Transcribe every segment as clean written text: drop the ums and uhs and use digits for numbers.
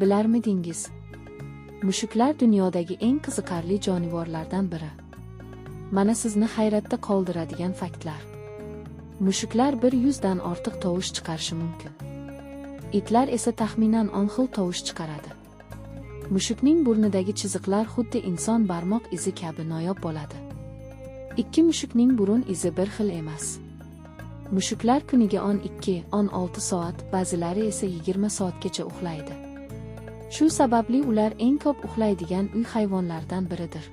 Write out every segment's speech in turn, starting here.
Bilarmidingiz? Mushuklar dunyodagi eng qiziqarli jonivorlardan biri. Mana sizni hayratda qoldiradigan faktlar. Mushuklar 100 dan ortiq tovush chiqarishi mumkin. Itlar esa taxminan 10 xil tovush chiqaradi. Mushukning burnidagi chiziqlar xuddi inson barmoq izi kabi noyob bo'ladi. Ikki mushukning burun izi bir xil emas. Mushuklar kuniga 12-16 soat, ba'zilari esa 20 soatgacha uxlaydi. Shu sababli ular eng ko'p uxlaydigan uy hayvonlaridan biridir.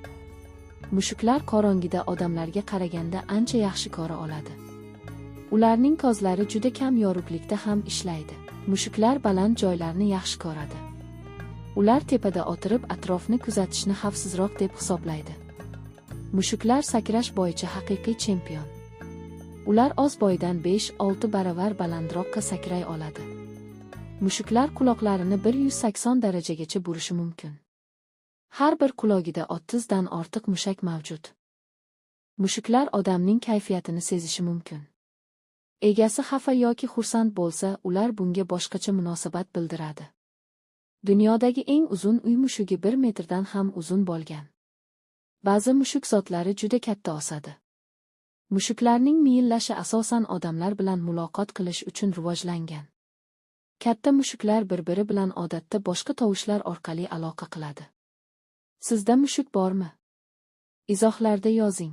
Mushuklar qorong'ida odamlarga qaraganda ancha yaxshi ko'ra oladi. Ularning ko'zlari juda kam yorug'likda ham ishlaydi. Mushuklar baland joylarni yaxshi ko'radi. Ular tepada o'tirib atrofni kuzatishni xavfsizroq deb hisoblaydi. Mushuklar sakrash bo'yicha haqiqiy chempion. Ular oz boydan 5-6 baravar balandroqqa sakray oladi. Mushuklar quloqlarini 180 darajagacha burishi mumkin. Har bir qulog'ida 30 dan ortiq mushak mavjud. Mushuklar odamning kayfiyatini sezishi mumkin. Egasi xafa yoki xursand bo'lsa, ular bunga boshqacha munosabat bildiradi. Dunyodagi eng uzun uy mushugi 1 metrdan ham uzun bo'lgan. Ba'zi mushuk zotlari juda katta o'sadi. Mushuklarning miyillashi asosan odamlar bilan muloqot qilish uchun rivojlangan. Katta mushuklar bir-biri bilan odatda boshqa tovushlar orqali aloqa qiladi. Sizda mushuk bormi? Izohlarda yozing.